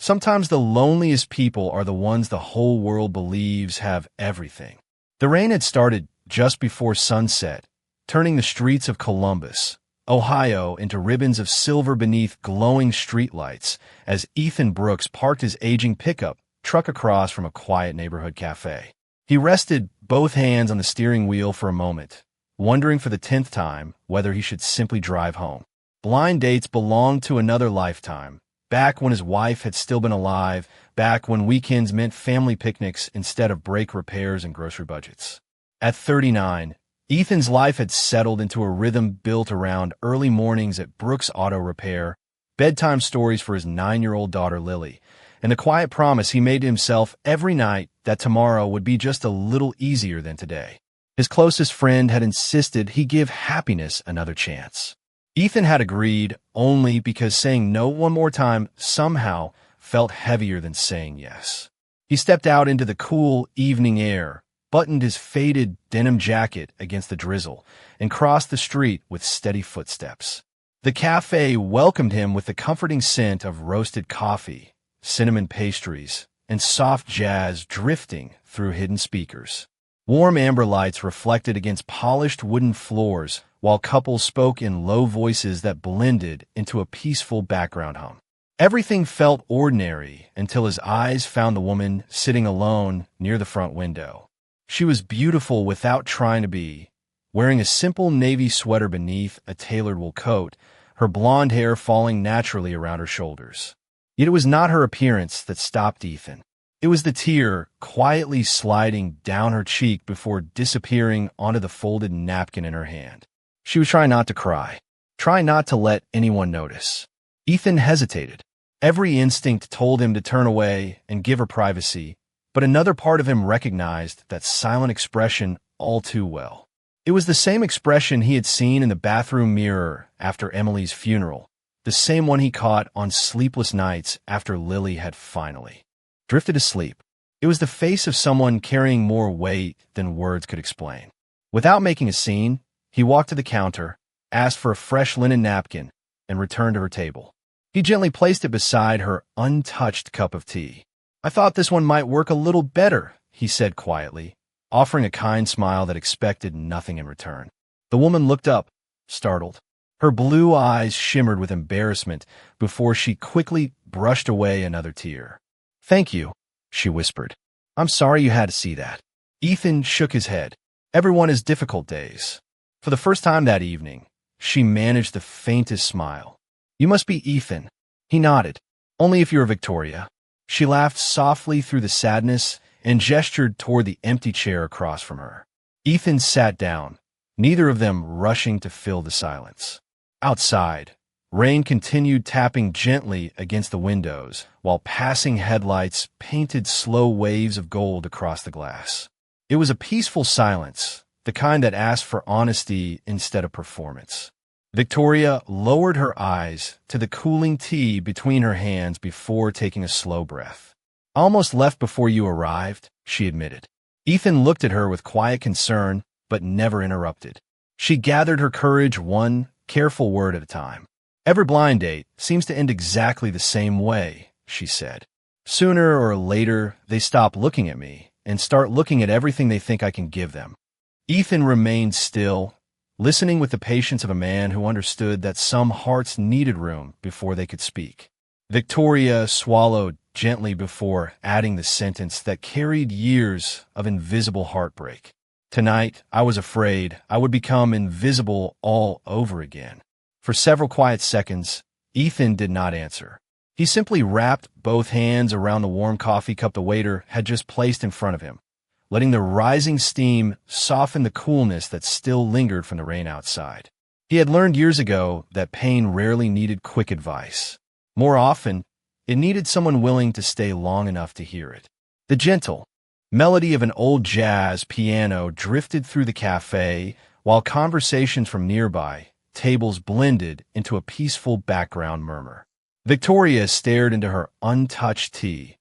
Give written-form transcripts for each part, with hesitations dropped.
Sometimes the loneliest people are the ones the whole world believes have everything. The rain had started just before sunset, turning the streets of Columbus, Ohio, into ribbons of silver beneath glowing streetlights as Ethan Brooks parked his aging pickup truck across from a quiet neighborhood cafe. He rested both hands on the steering wheel for a moment, wondering for the 10th time whether he should simply drive home. Blind dates belonged to another lifetime, back when his wife had still been alive, back when weekends meant family picnics instead of brake repairs and grocery budgets. At 39, Ethan's life had settled into a rhythm built around early mornings at Brooks Auto Repair, bedtime stories for his 9-year-old daughter Lily, and the quiet promise he made to himself every night that tomorrow would be just a little easier than today. His closest friend had insisted he give happiness another chance. Ethan had agreed only because saying no one more time somehow felt heavier than saying yes. He stepped out into the cool evening air, buttoned his faded denim jacket against the drizzle, and crossed the street with steady footsteps. The cafe welcomed him with the comforting scent of roasted coffee, cinnamon pastries, and soft jazz drifting through hidden speakers. Warm amber lights reflected against polished wooden floors, while couples spoke in low voices that blended into a peaceful background hum. Everything felt ordinary until his eyes found the woman sitting alone near the front window. She was beautiful without trying to be, wearing a simple navy sweater beneath a tailored wool coat, her blonde hair falling naturally around her shoulders. Yet it was not her appearance that stopped Ethan. It was the tear quietly sliding down her cheek before disappearing onto the folded napkin in her hand. She was trying not to cry, trying not to let anyone notice. Ethan hesitated. Every instinct told him to turn away and give her privacy, but another part of him recognized that silent expression all too well. It was the same expression he had seen in the bathroom mirror after Emily's funeral, the same one he caught on sleepless nights after Lily had finally drifted asleep. It was the face of someone carrying more weight than words could explain. Without making a scene, he walked to the counter, asked for a fresh linen napkin, and returned to her table. He gently placed it beside her untouched cup of tea. "I thought this one might work a little better," he said quietly, offering a kind smile that expected nothing in return. The woman looked up, startled. Her blue eyes shimmered with embarrassment before she quickly brushed away another tear. "Thank you," she whispered. "I'm sorry you had to see that." Ethan shook his head. Everyone has difficult days. For the first time that evening, she managed the faintest smile. "You must be Ethan." He nodded. "Only if you're Victoria." She laughed softly through the sadness and gestured toward the empty chair across from her. Ethan sat down, neither of them rushing to fill the silence. Outside, rain continued tapping gently against the windows, while passing headlights painted slow waves of gold across the glass. It was a peaceful silence, the kind that asked for honesty instead of performance. Victoria lowered her eyes to the cooling tea between her hands before taking a slow breath. "I almost left before you arrived," she admitted. Ethan looked at her with quiet concern, but never interrupted. She gathered her courage one careful word at a time. "Every blind date seems to end exactly the same way," she said. "Sooner or later, they stop looking at me and start looking at everything they think I can give them." Ethan remained still, listening with the patience of a man who understood that some hearts needed room before they could speak. Victoria swallowed gently before adding the sentence that carried years of invisible heartbreak. "Tonight, I was afraid I would become invisible all over again." For several quiet seconds, Ethan did not answer. He simply wrapped both hands around the warm coffee cup the waiter had just placed in front of him, letting the rising steam soften the coolness that still lingered from the rain outside. He had learned years ago that pain rarely needed quick advice. More often, it needed someone willing to stay long enough to hear it. The gentle melody of an old jazz piano drifted through the cafe, while conversations from nearby tables blended into a peaceful background murmur. Victoria stared into her untouched tea,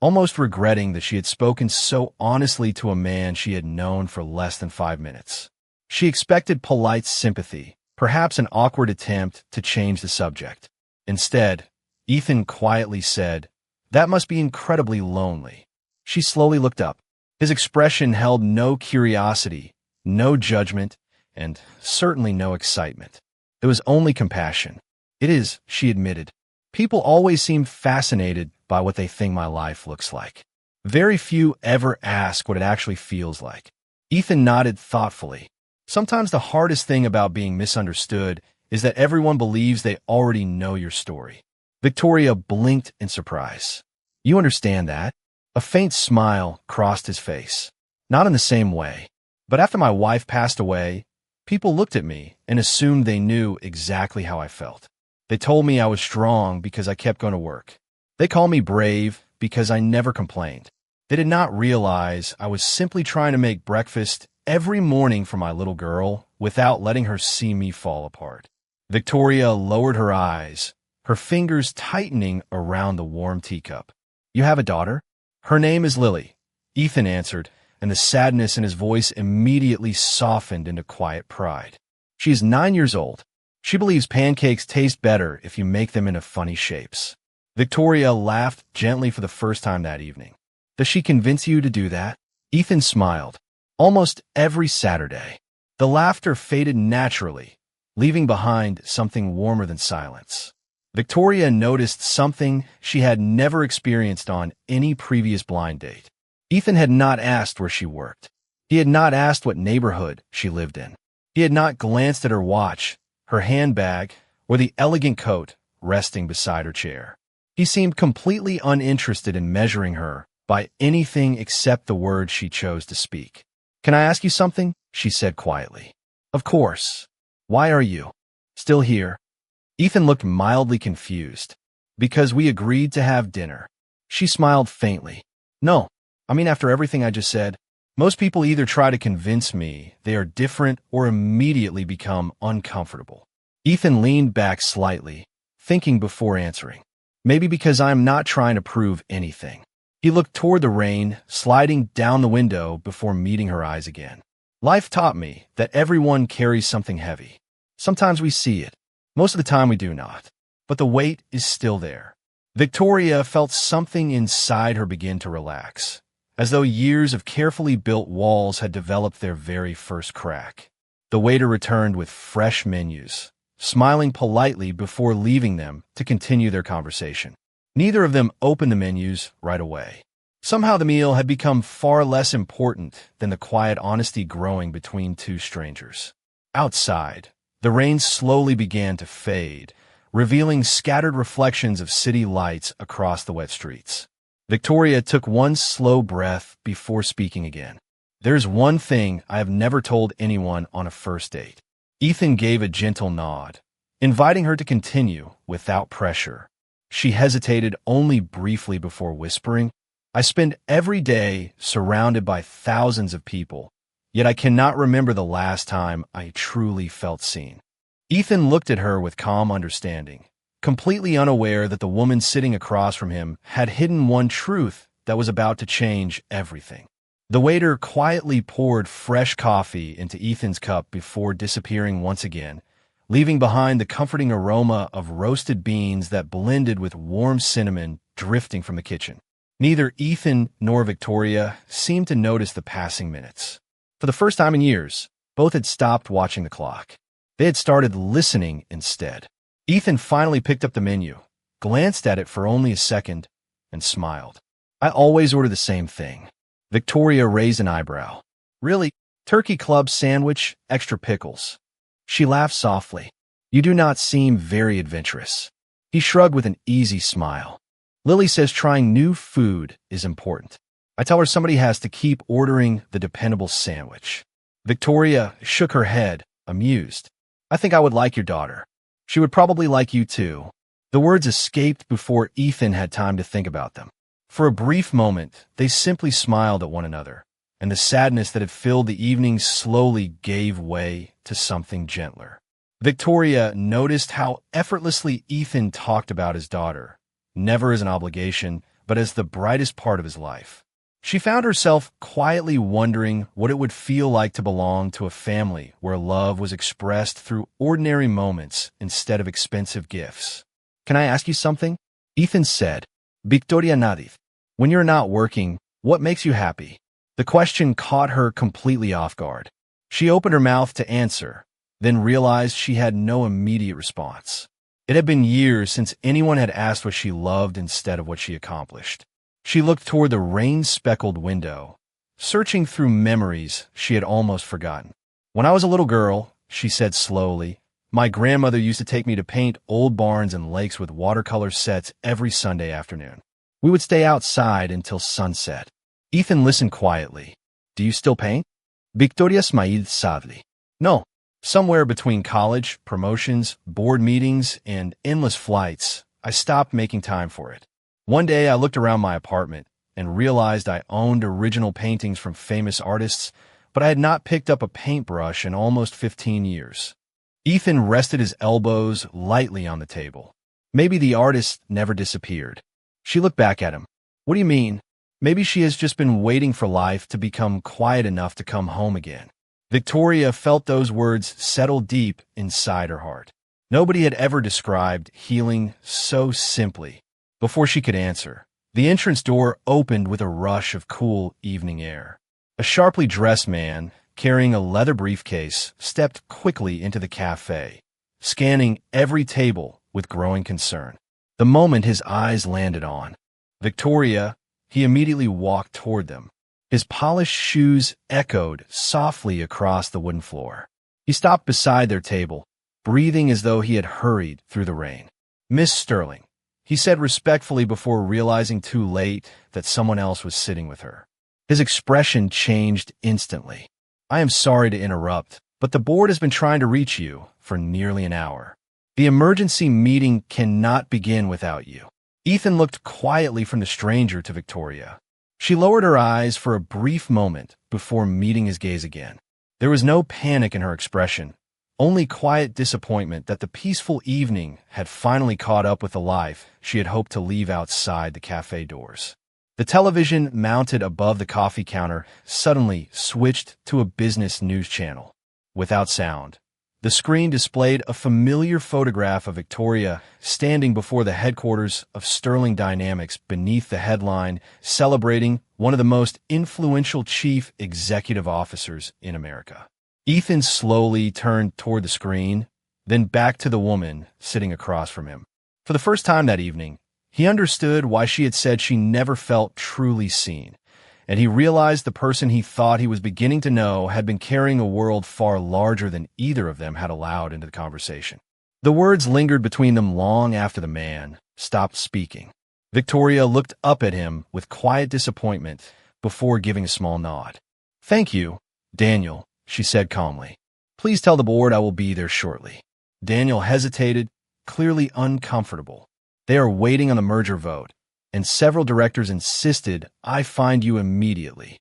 almost regretting that she had spoken so honestly to a man she had known for less than 5 minutes. She expected polite sympathy, perhaps an awkward attempt to change the subject. Instead, Ethan quietly said, That must be incredibly lonely. She slowly looked up. His expression held no curiosity, no judgment, and certainly no excitement. It was only compassion. It is, she admitted. People always seem fascinated by what they think my life looks like. Very few ever ask what it actually feels like. Ethan nodded thoughtfully. Sometimes the hardest thing about being misunderstood is that everyone believes they already know your story. Victoria blinked in surprise. You understand that? A faint smile crossed his face. Not in the same way. But after my wife passed away, people looked at me and assumed they knew exactly how I felt. They told me I was strong because I kept going to work. They called me brave because I never complained. They did not realize I was simply trying to make breakfast every morning for my little girl without letting her see me fall apart. Victoria lowered her eyes, her fingers tightening around the warm teacup. You have a daughter? Her name is Lily, Ethan answered, and the sadness in his voice immediately softened into quiet pride. She is 9 years old. She believes pancakes taste better if you make them into funny shapes. Victoria laughed gently for the first time that evening. Does she convince you to do that? Ethan smiled. Almost every Saturday. The laughter faded naturally, leaving behind something warmer than silence. Victoria noticed something she had never experienced on any previous blind date. Ethan had not asked where she worked. He had not asked what neighborhood she lived in. He had not glanced at her watch, her handbag, or the elegant coat resting beside her chair. He seemed completely uninterested in measuring her by anything except the words she chose to speak. Can I ask you something? She said quietly. Of course. Why are you still here? Ethan looked mildly confused. Because we agreed to have dinner. She smiled faintly. No, I mean after everything I just said. Most people either try to convince me they are different or immediately become uncomfortable. Ethan leaned back slightly, thinking before answering. Maybe because I'm not trying to prove anything. He looked toward the rain, sliding down the window before meeting her eyes again. Life taught me that everyone carries something heavy. Sometimes we see it. Most of the time we do not. But the weight is still there. Victoria felt something inside her begin to relax, as though years of carefully built walls had developed their very first crack. The waiter returned with fresh menus, smiling politely before leaving them to continue their conversation. Neither of them opened the menus right away. Somehow the meal had become far less important than the quiet honesty growing between two strangers. Outside, the rain slowly began to fade, revealing scattered reflections of city lights across the wet streets. Victoria took one slow breath before speaking again. There's one thing I have never told anyone on a first date. Ethan gave a gentle nod, inviting her to continue without pressure. She hesitated only briefly before whispering, I spend every day surrounded by thousands of people, yet I cannot remember the last time I truly felt seen. Ethan looked at her with calm understanding, completely unaware that the woman sitting across from him had hidden one truth that was about to change everything. The waiter quietly poured fresh coffee into Ethan's cup before disappearing once again, leaving behind the comforting aroma of roasted beans that blended with warm cinnamon drifting from the kitchen. Neither Ethan nor Victoria seemed to notice the passing minutes. For the first time in years, both had stopped watching the clock. They had started listening instead. Ethan finally picked up the menu, glanced at it for only a second, and smiled. I always order the same thing. Victoria raised an eyebrow. Really? Turkey club sandwich, extra pickles. She laughed softly. You do not seem very adventurous. He shrugged with an easy smile. Lily says trying new food is important. I tell her somebody has to keep ordering the dependable sandwich. Victoria shook her head, amused. I think I would like your daughter. She would probably like you too. The words escaped before Ethan had time to think about them. For a brief moment, they simply smiled at one another, and the sadness that had filled the evening slowly gave way to something gentler. Victoria noticed how effortlessly Ethan talked about his daughter, never as an obligation, but as the brightest part of his life. She found herself quietly wondering what it would feel like to belong to a family where love was expressed through ordinary moments instead of expensive gifts. Can I ask you something? Ethan said. Victoria Nadif. When you're not working, what makes you happy? The question caught her completely off guard. She opened her mouth to answer, then realized she had no immediate response. It had been years since anyone had asked what she loved instead of what she accomplished. She looked toward the rain-speckled window, searching through memories she had almost forgotten. When I was a little girl, she said slowly, my grandmother used to take me to paint old barns and lakes with watercolor sets every Sunday afternoon. We would stay outside until sunset. Ethan listened quietly. Do you still paint? Victoria smiled sadly. No. Somewhere between college, promotions, board meetings, and endless flights, I stopped making time for it. One day I looked around my apartment and realized I owned original paintings from famous artists, but I had not picked up a paintbrush in almost 15 years. Ethan rested his elbows lightly on the table. Maybe the artist never disappeared. She looked back at him. What do you mean? Maybe she has just been waiting for life to become quiet enough to come home again. Victoria felt those words settle deep inside her heart. Nobody had ever described healing so simply. Before she could answer, the entrance door opened with a rush of cool evening air. A sharply dressed man, carrying a leather briefcase, stepped quickly into the cafe, scanning every table with growing concern. The moment his eyes landed on Victoria, he immediately walked toward them. His polished shoes echoed softly across the wooden floor. He stopped beside their table, breathing as though he had hurried through the rain. Miss Sterling, he said respectfully before realizing too late that someone else was sitting with her. His expression changed instantly. I am sorry to interrupt, but the board has been trying to reach you for nearly an hour. The emergency meeting cannot begin without you. Ethan looked quietly from the stranger to Victoria. She lowered her eyes for a brief moment before meeting his gaze again. There was no panic in her expression, only quiet disappointment that the peaceful evening had finally caught up with the life she had hoped to leave outside the cafe doors. The television mounted above the coffee counter suddenly switched to a business news channel. Without sound, the screen displayed a familiar photograph of Victoria standing before the headquarters of Sterling Dynamics beneath the headline celebrating one of the most influential chief executive officers in America. Ethan slowly turned toward the screen, then back to the woman sitting across from him. For the first time that evening, he understood why she had said she never felt truly seen, and he realized the person he thought he was beginning to know had been carrying a world far larger than either of them had allowed into the conversation. The words lingered between them long after the man stopped speaking. Victoria looked up at him with quiet disappointment before giving a small nod. Thank you, Daniel, she said calmly. Please tell the board I will be there shortly. Daniel hesitated, clearly uncomfortable. They are waiting on the merger vote, and several directors insisted I find you immediately.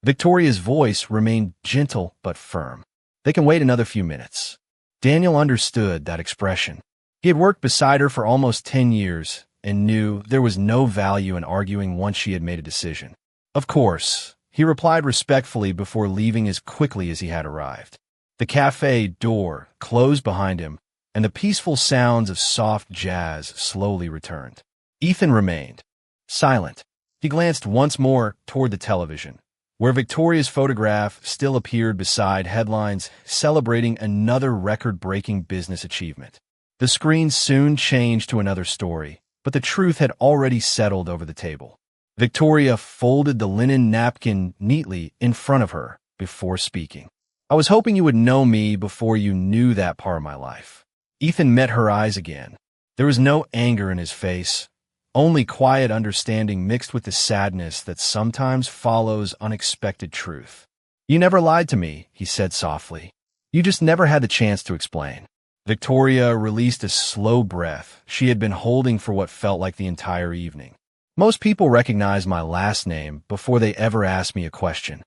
Victoria's voice remained gentle but firm. They can wait another few minutes. Daniel understood that expression. He had worked beside her for almost 10 years and knew there was no value in arguing once she had made a decision. Of course, he replied respectfully before leaving as quickly as he had arrived. The cafe door closed behind him, and the peaceful sounds of soft jazz slowly returned. Ethan remained silent. He glanced once more toward the television, where Victoria's photograph still appeared beside headlines celebrating another record-breaking business achievement. The screen soon changed to another story, but the truth had already settled over the table. Victoria folded the linen napkin neatly in front of her before speaking. I was hoping you would know me before you knew that part of my life. Ethan met her eyes again. There was no anger in his face, only quiet understanding mixed with the sadness that sometimes follows unexpected truth. You never lied to me, he said softly. You just never had the chance to explain. Victoria released a slow breath she had been holding for what felt like the entire evening. Most people recognize my last name before they ever ask me a question.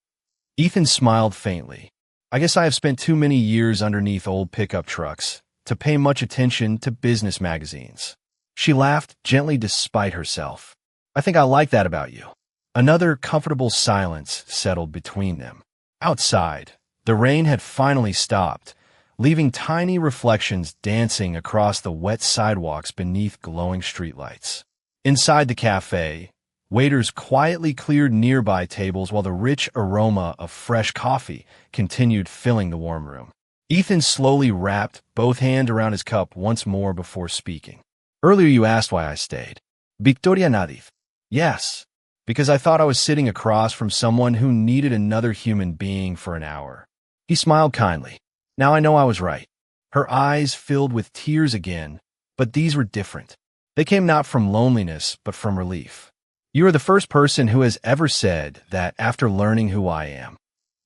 Ethan smiled faintly. I guess I have spent too many years underneath old pickup trucks to pay much attention to business magazines. She laughed gently despite herself. I think I like that about you. Another comfortable silence settled between them. Outside, the rain had finally stopped, leaving tiny reflections dancing across the wet sidewalks beneath glowing streetlights. Inside the cafe, waiters quietly cleared nearby tables while the rich aroma of fresh coffee continued filling the warm room. Ethan slowly wrapped both hands around his cup once more before speaking. Earlier you asked why I stayed. Victoria Nadif. Yes, because I thought I was sitting across from someone who needed another human being for an hour. He smiled kindly. Now I know I was right. Her eyes filled with tears again, but these were different. They came not from loneliness, but from relief. You are the first person who has ever said that after learning who I am.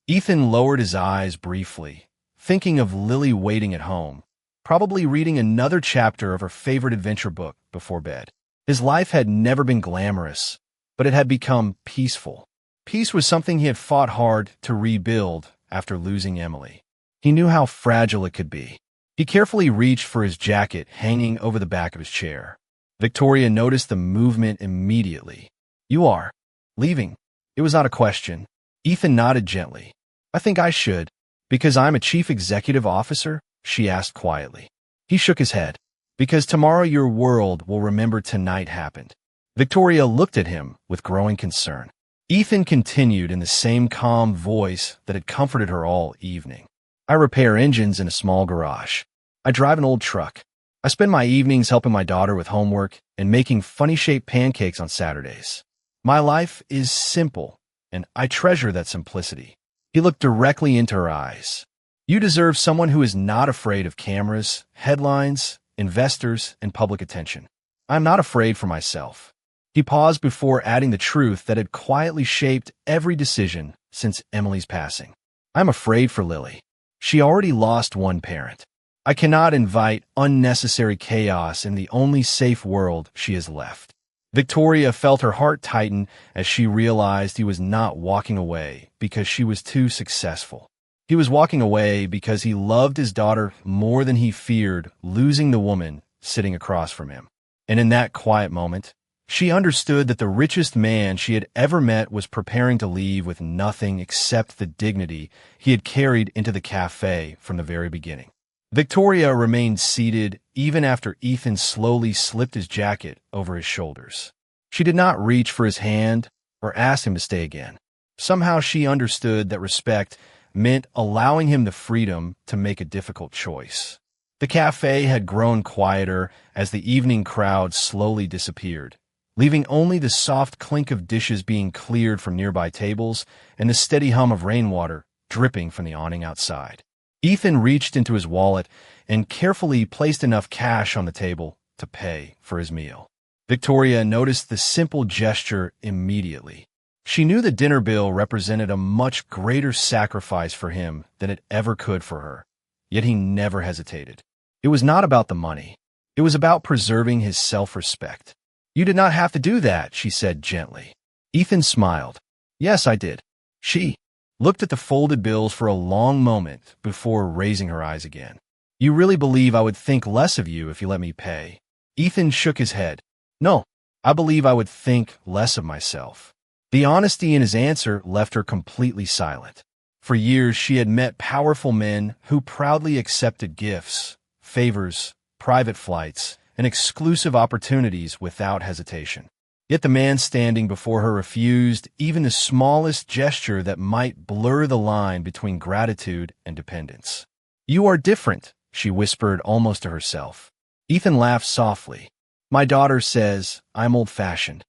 Ethan lowered his eyes briefly, thinking of Lily waiting at home, probably reading another chapter of her favorite adventure book before bed. His life had never been glamorous, but it had become peaceful. Peace was something he had fought hard to rebuild after losing Emily. He knew how fragile it could be. He carefully reached for his jacket hanging over the back of his chair. Victoria noticed the movement immediately. You are leaving. It was not a question. Ethan nodded gently. I think I should. Because I'm a chief executive officer? She asked quietly. He shook his head. Because tomorrow your world will remember tonight happened. Victoria looked at him with growing concern. Ethan continued in the same calm voice that had comforted her all evening. I repair engines in a small garage. I drive an old truck. I spend my evenings helping my daughter with homework and making funny-shaped pancakes on Saturdays. My life is simple, and I treasure that simplicity. He looked directly into her eyes. You deserve someone who is not afraid of cameras, headlines, investors, and public attention. I'm not afraid for myself. He paused before adding the truth that had quietly shaped every decision since Emily's passing. I'm afraid for Lily. She already lost one parent. I cannot invite unnecessary chaos in the only safe world she has left. Victoria felt her heart tighten as she realized he was not walking away because she was too successful. He was walking away because he loved his daughter more than he feared losing the woman sitting across from him. And in that quiet moment, she understood that the richest man she had ever met was preparing to leave with nothing except the dignity he had carried into the cafe from the very beginning. Victoria remained seated even after Ethan slowly slipped his jacket over his shoulders. She did not reach for his hand or ask him to stay again. Somehow she understood that respect meant allowing him the freedom to make a difficult choice. The cafe had grown quieter as the evening crowd slowly disappeared, leaving only the soft clink of dishes being cleared from nearby tables and the steady hum of rainwater dripping from the awning outside. Ethan reached into his wallet and carefully placed enough cash on the table to pay for his meal. Victoria noticed the simple gesture immediately. She knew the dinner bill represented a much greater sacrifice for him than it ever could for her, yet he never hesitated. It was not about the money. It was about preserving his self-respect. You did not have to do that, she said gently. Ethan smiled. Yes, I did. She looked at the folded bills for a long moment before raising her eyes again. You really believe I would think less of you if you let me pay? Ethan shook his head. No, I believe I would think less of myself. The honesty in his answer left her completely silent. For years, she had met powerful men who proudly accepted gifts, favors, private flights, and exclusive opportunities without hesitation. Yet the man standing before her refused even the smallest gesture that might blur the line between gratitude and dependence. You are different, she whispered almost to herself. Ethan laughed softly. My daughter says I'm old-fashioned.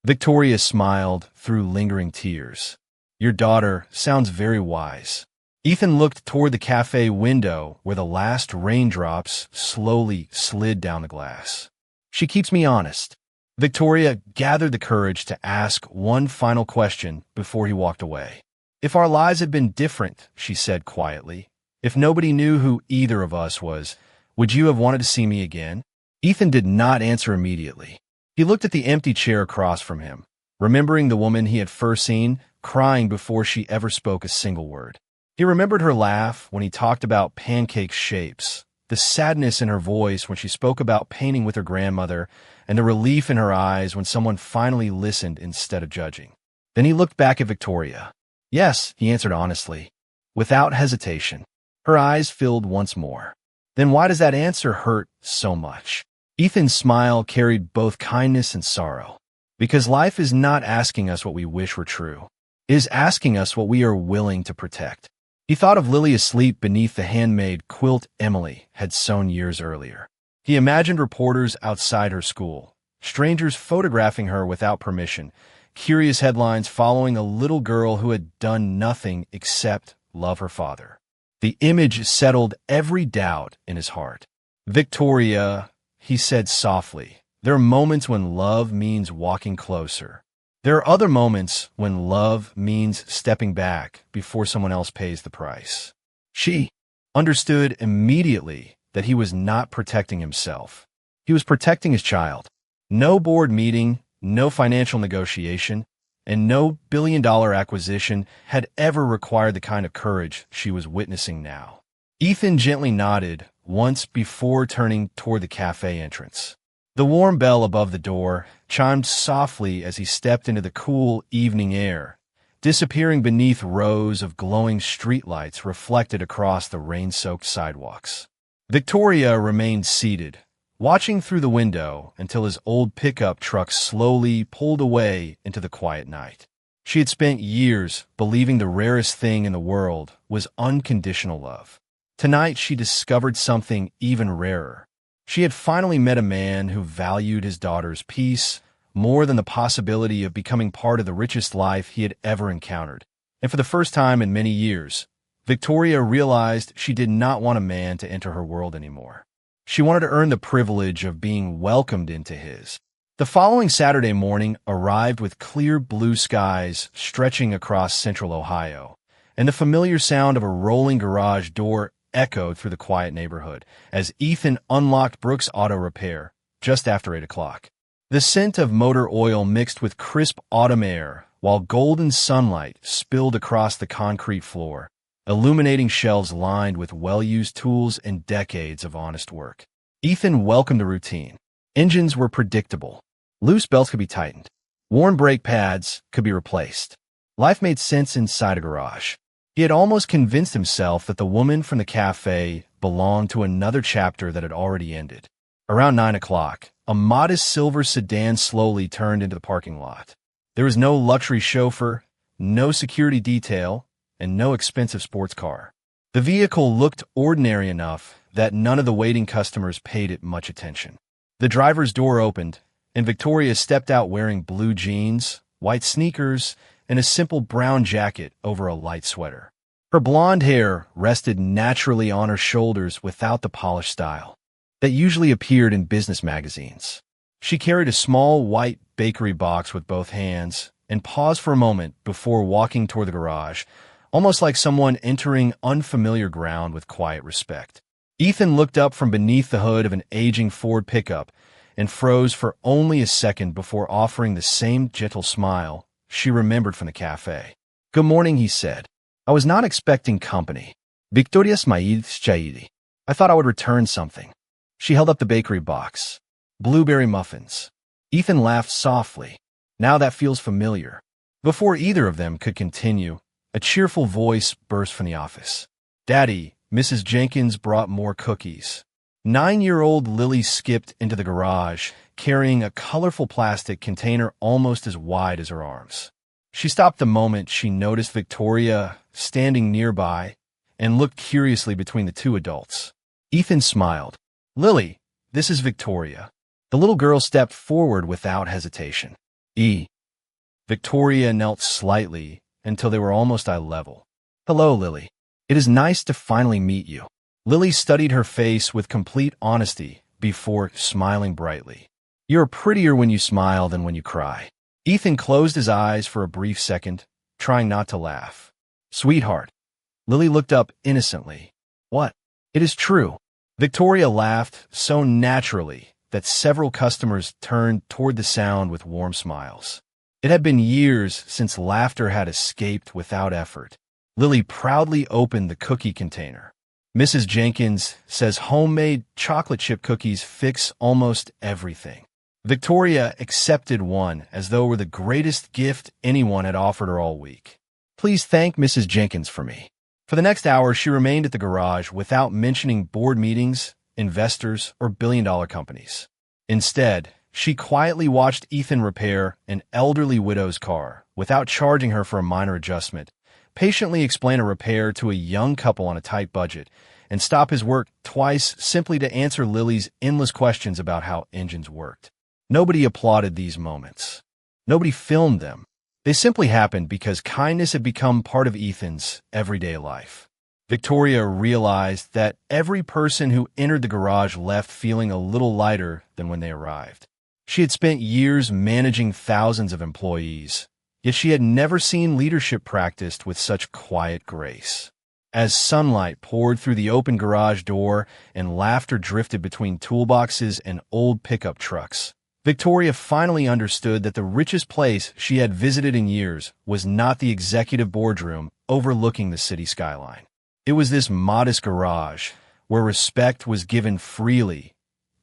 Victoria smiled through lingering tears. Your daughter sounds very wise. Ethan looked toward the cafe window where the last raindrops slowly slid down the glass. She keeps me honest. Victoria gathered the courage to ask one final question before he walked away. If our lives had been different, she said quietly, if nobody knew who either of us was, would you have wanted to see me again? Ethan did not answer immediately. He looked at the empty chair across from him, remembering the woman he had first seen, crying before she ever spoke a single word. He remembered her laugh when he talked about pancake shapes, the sadness in her voice when she spoke about painting with her grandmother, and the relief in her eyes when someone finally listened instead of judging. Then he looked back at Victoria. Yes, he answered honestly, without hesitation. Her eyes filled once more. Then why does that answer hurt so much? Ethan's smile carried both kindness and sorrow. Because life is not asking us what we wish were true. It is asking us what we are willing to protect. He thought of Lily asleep beneath the handmade quilt Emily had sewn years earlier. He imagined reporters outside her school, strangers photographing her without permission, curious headlines following a little girl who had done nothing except love her father. The image settled every doubt in his heart. "Victoria," he said softly, "there are moments when love means walking closer. There are other moments when love means stepping back before someone else pays the price." She understood immediately that he was not protecting himself. He was protecting his child. No board meeting, no financial negotiation, and no billion-dollar acquisition had ever required the kind of courage she was witnessing now. Ethan gently nodded once before turning toward the cafe entrance. The warm bell above the door chimed softly as he stepped into the cool evening air, disappearing beneath rows of glowing streetlights reflected across the rain-soaked sidewalks. Victoria remained seated, watching through the window until his old pickup truck slowly pulled away into the quiet night. She had spent years believing the rarest thing in the world was unconditional love. Tonight she discovered something even rarer. She had finally met a man who valued his daughter's peace more than the possibility of becoming part of the richest life he had ever encountered. And for the first time in many years, Victoria realized she did not want a man to enter her world anymore. She wanted to earn the privilege of being welcomed into his. The following Saturday morning arrived with clear blue skies stretching across central Ohio, and the familiar sound of a rolling garage door echoed through the quiet neighborhood as Ethan unlocked Brooks Auto Repair just after 8 o'clock. The scent of motor oil mixed with crisp autumn air, while golden sunlight spilled across the concrete floor, illuminating shelves lined with well-used tools and decades of honest work. Ethan welcomed the routine. Engines were predictable. Loose belts could be tightened. Worn brake pads could be replaced. Life made sense inside a garage. He had almost convinced himself that the woman from the cafe belonged to another chapter that had already ended. Around 9 o'clock, a modest silver sedan slowly turned into the parking lot. There was no luxury chauffeur, no security detail, and no expensive sports car. The vehicle looked ordinary enough that none of the waiting customers paid it much attention. The driver's door opened, and Victoria stepped out wearing blue jeans, white sneakers, and a simple brown jacket over a light sweater. Her blonde hair rested naturally on her shoulders without the polished style that usually appeared in business magazines. She carried a small white bakery box with both hands and paused for a moment before walking toward the garage, almost like someone entering unfamiliar ground with quiet respect. Ethan looked up from beneath the hood of an aging Ford pickup and froze for only a second before offering the same gentle smile she remembered from the cafe. "Good morning," he said. "I was not expecting company. Victoria Smaid Shaidi. I thought I would return something." She held up the bakery box. "Blueberry muffins." Ethan laughed softly. "Now that feels familiar." Before either of them could continue, a cheerful voice burst from the office. "Daddy, Mrs. Jenkins brought more cookies." 9-year-old Lily skipped into the garage, carrying a colorful plastic container almost as wide as her arms. She stopped the moment she noticed Victoria standing nearby and looked curiously between the two adults. Ethan smiled. "Lily, this is Victoria." The little girl stepped forward without hesitation. Victoria knelt slightly until they were almost eye level. "Hello, Lily. It is nice to finally meet you." Lily studied her face with complete honesty before smiling brightly. "You're prettier when you smile than when you cry." Ethan closed his eyes for a brief second, trying not to laugh. "Sweetheart." Lily looked up innocently. "What?" "It is true." Victoria laughed so naturally that several customers turned toward the sound with warm smiles. It had been years since laughter had escaped without effort. Lily proudly opened the cookie container. "Mrs. Jenkins says homemade chocolate chip cookies fix almost everything." Victoria accepted one as though it were the greatest gift anyone had offered her all week. "Please thank Mrs. Jenkins for me." For the next hour, she remained at the garage without mentioning board meetings, investors, or billion-dollar companies. Instead, she quietly watched Ethan repair an elderly widow's car without charging her for a minor adjustment, patiently explain a repair to a young couple on a tight budget, and stop his work twice simply to answer Lily's endless questions about how engines worked. Nobody applauded these moments. Nobody filmed them. They simply happened because kindness had become part of Ethan's everyday life. Victoria realized that every person who entered the garage left feeling a little lighter than when they arrived. She had spent years managing thousands of employees, yet she had never seen leadership practiced with such quiet grace. As sunlight poured through the open garage door and laughter drifted between toolboxes and old pickup trucks, Victoria finally understood that the richest place she had visited in years was not the executive boardroom overlooking the city skyline. It was this modest garage where respect was given freely,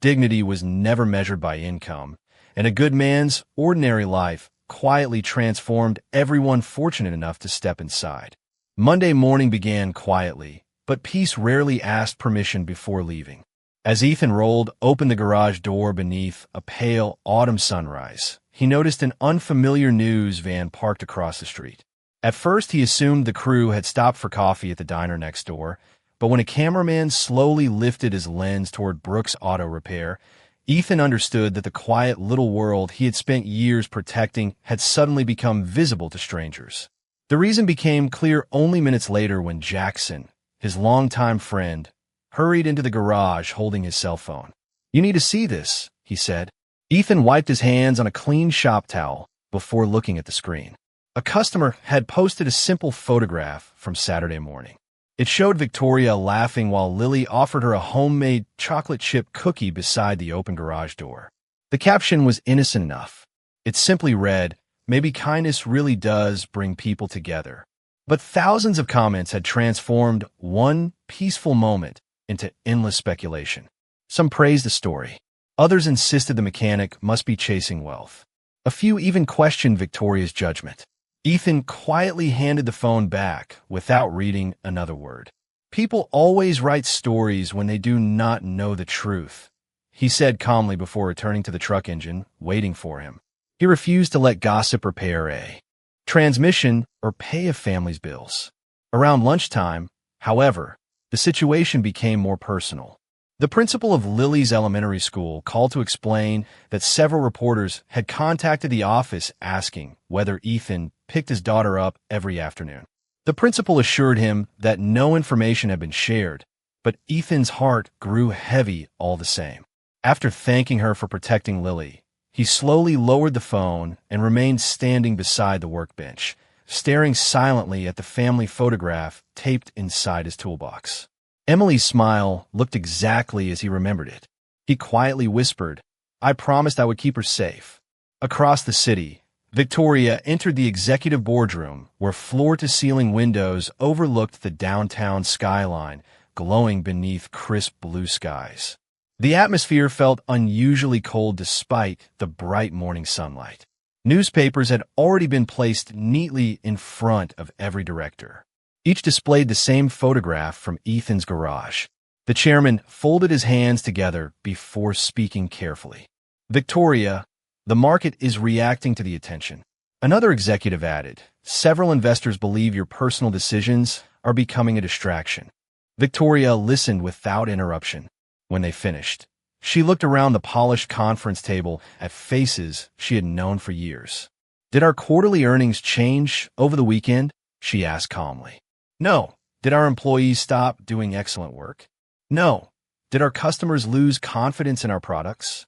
dignity was never measured by income, and a good man's ordinary life quietly transformed everyone fortunate enough to step inside. Monday morning began quietly, but peace rarely asked permission before leaving. As Ethan rolled open the garage door beneath a pale autumn sunrise, he noticed an unfamiliar news van parked across the street. At first, he assumed the crew had stopped for coffee at the diner next door, but when a cameraman slowly lifted his lens toward Brooks Auto Repair, Ethan understood that the quiet little world he had spent years protecting had suddenly become visible to strangers. The reason became clear only minutes later when Jackson, his longtime friend, hurried into the garage holding his cell phone. "You need to see this," he said. Ethan wiped his hands on a clean shop towel before looking at the screen. A customer had posted a simple photograph from Saturday morning. It showed Victoria laughing while Lily offered her a homemade chocolate chip cookie beside the open garage door. The caption was innocent enough. It simply read, "Maybe kindness really does bring people together." But thousands of comments had transformed one peaceful moment into endless speculation. Some praised the story. Others insisted the mechanic must be chasing wealth. A few even questioned Victoria's judgment. Ethan quietly handed the phone back without reading another word. "People always write stories when they do not know the truth," he said calmly before returning to the truck engine, waiting for him. He refused to let gossip repair a transmission or pay a family's bills. Around lunchtime, however, the situation became more personal. The principal of Lily's elementary school called to explain that several reporters had contacted the office asking whether Ethan picked his daughter up every afternoon. The principal assured him that no information had been shared, but Ethan's heart grew heavy all the same. After thanking her for protecting Lily, he slowly lowered the phone and remained standing beside the workbench, staring silently at the family photograph taped inside his toolbox. Emily's smile looked exactly as he remembered it. He quietly whispered, "I promised I would keep her safe." Across the city, Victoria entered the executive boardroom where floor-to-ceiling windows overlooked the downtown skyline, glowing beneath crisp blue skies. The atmosphere felt unusually cold despite the bright morning sunlight. Newspapers had already been placed neatly in front of every director. Each displayed the same photograph from Ethan's garage. The chairman folded his hands together before speaking carefully. "Victoria, the market is reacting to the attention." Another executive added, "Several investors believe your personal decisions are becoming a distraction." Victoria listened without interruption. When they finished, she looked around the polished conference table at faces she had known for years. "Did our quarterly earnings change over the weekend?" she asked calmly. "No." "Did our employees stop doing excellent work?" "No." "Did our customers lose confidence in our products?"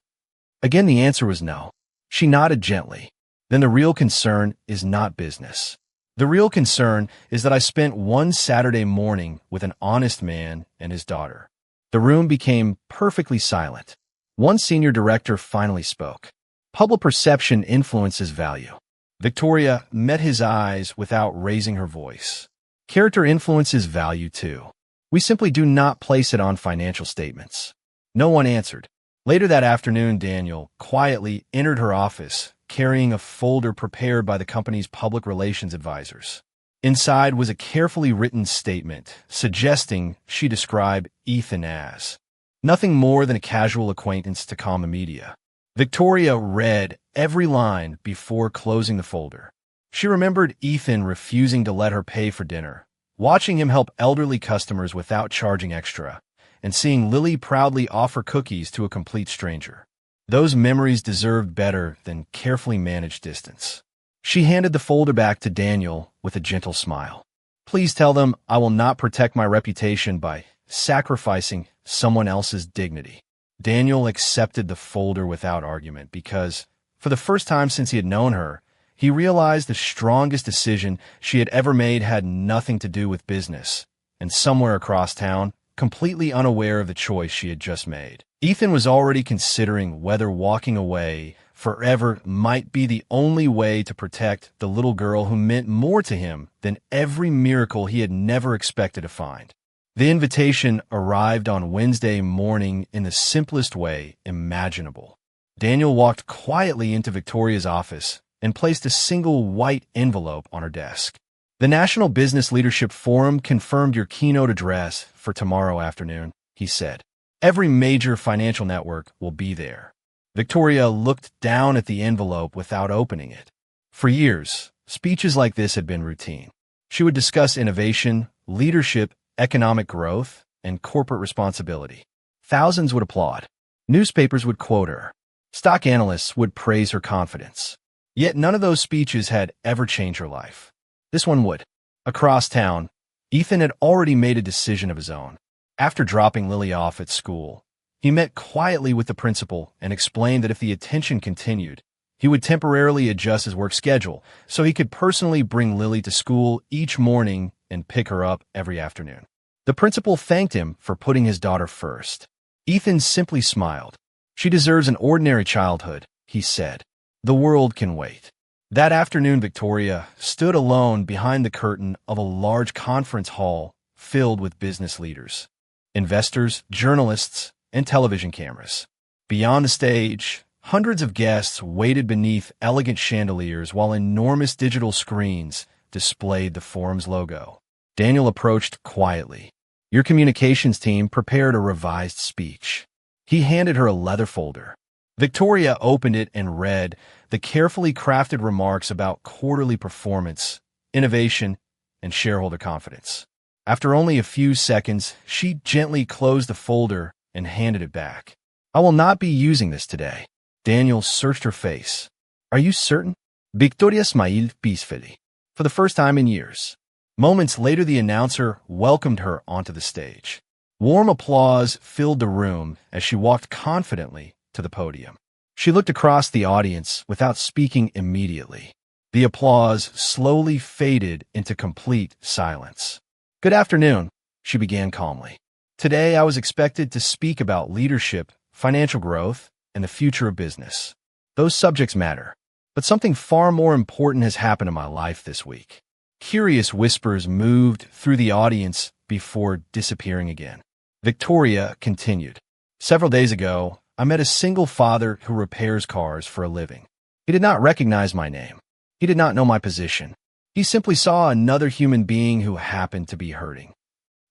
Again, the answer was no. She nodded gently. "Then the real concern is not business. The real concern is that I spent one Saturday morning with an honest man and his daughter." The room became perfectly silent. One senior director finally spoke. "Public perception influences value." Victoria met his eyes without raising her voice. "Character influences value too. We simply do not place it on financial statements." No one answered. Later that afternoon, Daniel quietly entered her office, carrying a folder prepared by the company's public relations advisors. Inside was a carefully written statement suggesting she describe Ethan as nothing more than a casual acquaintance to calm the media. Victoria read every line before closing the folder. She remembered Ethan refusing to let her pay for dinner, watching him help elderly customers without charging extra, and seeing Lily proudly offer cookies to a complete stranger. Those memories deserved better than carefully managed distance. She handed the folder back to Daniel with a gentle smile. Please tell them I will not protect my reputation by sacrificing someone else's dignity. Daniel accepted the folder without argument because, for the first time since he had known her, he realized the strongest decision she had ever made had nothing to do with business, and somewhere across town, completely unaware of the choice she had just made, Ethan was already considering whether walking away forever might be the only way to protect the little girl who meant more to him than every miracle he had never expected to find. The invitation arrived on Wednesday morning in the simplest way imaginable. Daniel walked quietly into Victoria's office and placed a single white envelope on her desk. The National Business Leadership Forum confirmed your keynote address for tomorrow afternoon, he said. Every major financial network will be there. Victoria looked down at the envelope without opening it. For years, speeches like this had been routine. She would discuss innovation, leadership, economic growth, and corporate responsibility. Thousands would applaud. Newspapers would quote her. Stock analysts would praise her confidence. Yet none of those speeches had ever changed her life. This one would. Across town, Ethan had already made a decision of his own. After dropping Lily off at school, he met quietly with the principal and explained that if the attention continued, he would temporarily adjust his work schedule so he could personally bring Lily to school each morning and pick her up every afternoon. The principal thanked him for putting his daughter first. Ethan simply smiled. She deserves an ordinary childhood, he said. The world can wait. That afternoon, Victoria stood alone behind the curtain of a large conference hall filled with business leaders, investors, journalists, and television cameras. Beyond the stage, hundreds of guests waited beneath elegant chandeliers while enormous digital screens displayed the forum's logo. Daniel approached quietly. Your communications team prepared a revised speech. He handed her a leather folder. Victoria opened it and read the carefully crafted remarks about quarterly performance, innovation, and shareholder confidence. After only a few seconds, she gently closed the folder and handed it back. I will not be using this today. Daniel searched her face. Are you certain? Victoria smiled peacefully. For the first time in years. Moments later, the announcer welcomed her onto the stage. Warm applause filled the room as she walked confidently to the podium. She looked across the audience without speaking immediately. The applause slowly faded into complete silence. Good afternoon, she began calmly. Today I was expected to speak about leadership, financial growth, and the future of business. Those subjects matter. But something far more important has happened in my life this week. Curious whispers moved through the audience before disappearing again. Victoria continued. Several days ago, I met a single father who repairs cars for a living. He did not recognize my name. He did not know my position. He simply saw another human being who happened to be hurting.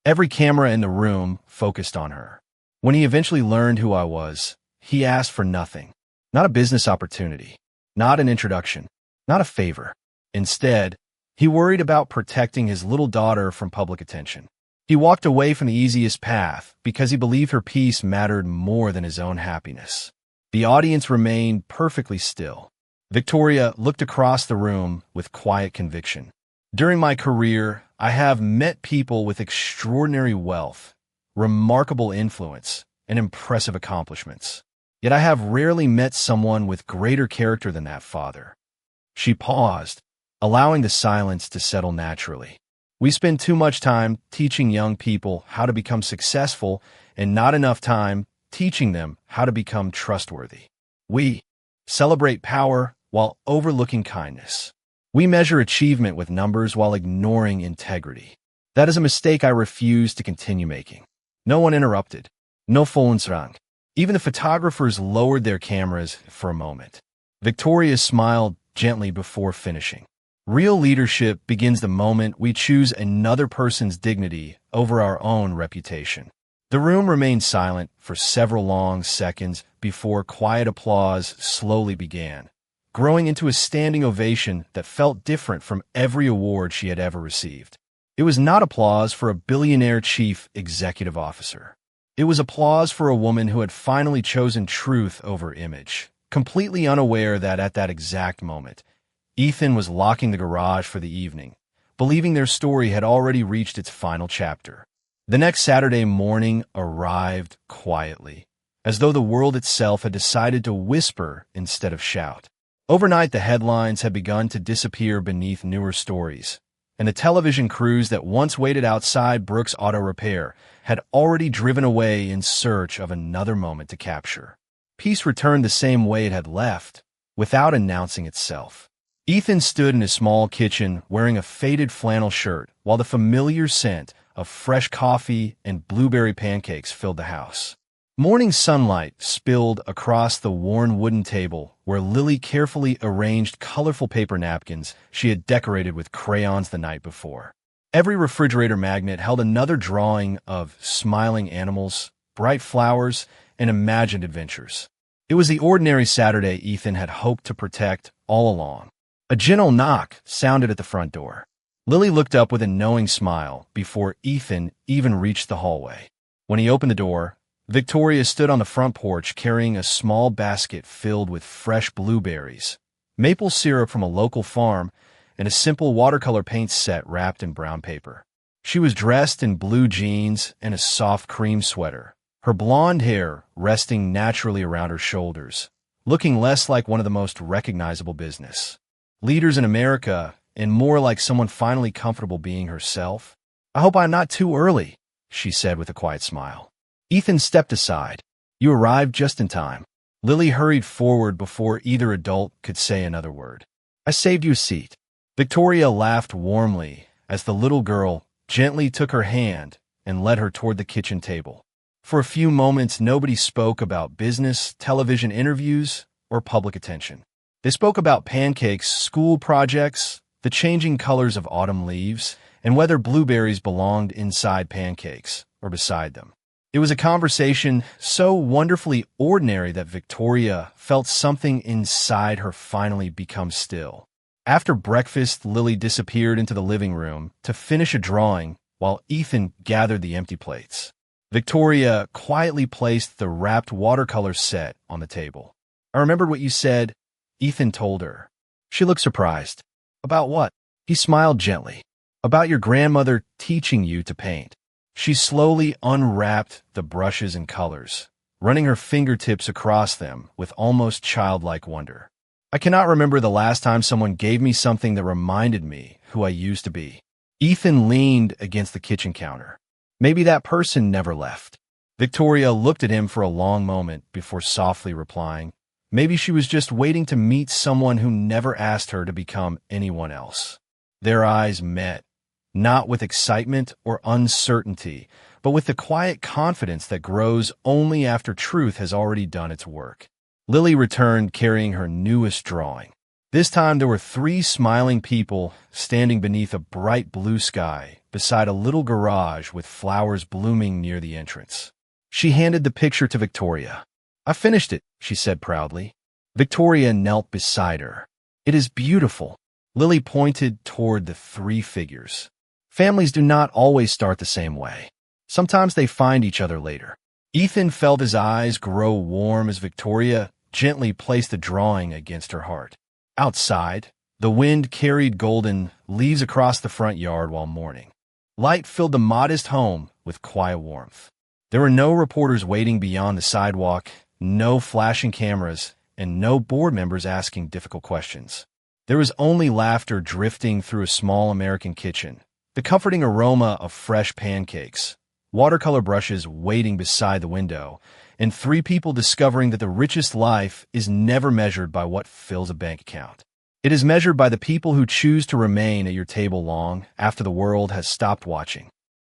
Every camera in the room focused on her. When he eventually learned who I was, he asked for nothing. Not a business opportunity. Not an introduction. Not a favor. Instead, he worried about protecting his little daughter from public attention. He walked away from the easiest path because he believed her peace mattered more than his own happiness. The audience remained perfectly still. Victoria looked across the room with quiet conviction. During my career, I have met people with extraordinary wealth, remarkable influence, and impressive accomplishments. Yet I have rarely met someone with greater character than that father. She paused, allowing the silence to settle naturally. We spend too much time teaching young people how to become successful and not enough time teaching them how to become trustworthy. We celebrate power while overlooking kindness. We measure achievement with numbers while ignoring integrity. That is a mistake I refuse to continue making. No one interrupted. No phones rang. Even the photographers lowered their cameras for a moment. Victoria smiled gently before finishing. Real leadership begins the moment we choose another person's dignity over our own reputation. The room remained silent for several long seconds before quiet applause slowly began, growing into a standing ovation that felt different from every award she had ever received. It was not applause for a billionaire chief executive officer. It was applause for a woman who had finally chosen truth over image, completely unaware that at that exact moment, Ethan was locking the garage for the evening, believing their story had already reached its final chapter. The next Saturday morning arrived quietly, as though the world itself had decided to whisper instead of shout. Overnight, the headlines had begun to disappear beneath newer stories, and the television crews that once waited outside Brooks Auto Repair had already driven away in search of another moment to capture. Peace returned the same way it had left, without announcing itself. Ethan stood in his small kitchen wearing a faded flannel shirt while the familiar scent of fresh coffee and blueberry pancakes filled the house. Morning sunlight spilled across the worn wooden table where Lily carefully arranged colorful paper napkins she had decorated with crayons the night before. Every refrigerator magnet held another drawing of smiling animals, bright flowers, and imagined adventures. It was the ordinary Saturday Ethan had hoped to protect all along. A gentle knock sounded at the front door. Lily looked up with a knowing smile before Ethan even reached the hallway. When he opened the door, Victoria stood on the front porch carrying a small basket filled with fresh blueberries, maple syrup from a local farm, and a simple watercolor paint set wrapped in brown paper. She was dressed in blue jeans and a soft cream sweater, her blonde hair resting naturally around her shoulders, looking less like one of the most recognizable business leaders in America and more like someone finally comfortable being herself. "I hope I'm not too early," she said with a quiet smile. Ethan stepped aside. "You arrived just in time." Lily hurried forward before either adult could say another word. "I saved you a seat." Victoria laughed warmly as the little girl gently took her hand and led her toward the kitchen table. For a few moments, nobody spoke about business, television interviews, or public attention. They spoke about pancakes, school projects, the changing colors of autumn leaves, and whether blueberries belonged inside pancakes or beside them. It was a conversation so wonderfully ordinary that Victoria felt something inside her finally become still. After breakfast, Lily disappeared into the living room to finish a drawing while Ethan gathered the empty plates. Victoria quietly placed the wrapped watercolor set on the table. "I remembered what you said," Ethan told her. She looked surprised. "About what?" He smiled gently. "About your grandmother teaching you to paint." She slowly unwrapped the brushes and colors, running her fingertips across them with almost childlike wonder. "I cannot remember the last time someone gave me something that reminded me who I used to be." Ethan leaned against the kitchen counter. "Maybe that person never left." Victoria looked at him for a long moment before softly replying, "Maybe she was just waiting to meet someone who never asked her to become anyone else." Their eyes met, not with excitement or uncertainty, but with the quiet confidence that grows only after truth has already done its work. Lily returned carrying her newest drawing. This time there were 3 smiling people standing beneath a bright blue sky beside a little garage with flowers blooming near the entrance. She handed the picture to Victoria. "I finished it," she said proudly. Victoria knelt beside her. "It is beautiful." Lily pointed toward the 3 figures. "Families do not always start the same way. Sometimes they find each other later." Ethan felt his eyes grow warm as Victoria gently placed the drawing against her heart. Outside, the wind carried golden leaves across the front yard while morning. Light filled the modest home with quiet warmth. There were no reporters waiting beyond the sidewalk, no flashing cameras, and no board members asking difficult questions. There was only laughter drifting through a small American kitchen, the comforting aroma of fresh pancakes, watercolor brushes waiting beside the window, and 3 people discovering that the richest life is never measured by what fills a bank account. It is measured by the people who choose to remain at your table long after the world has stopped watching.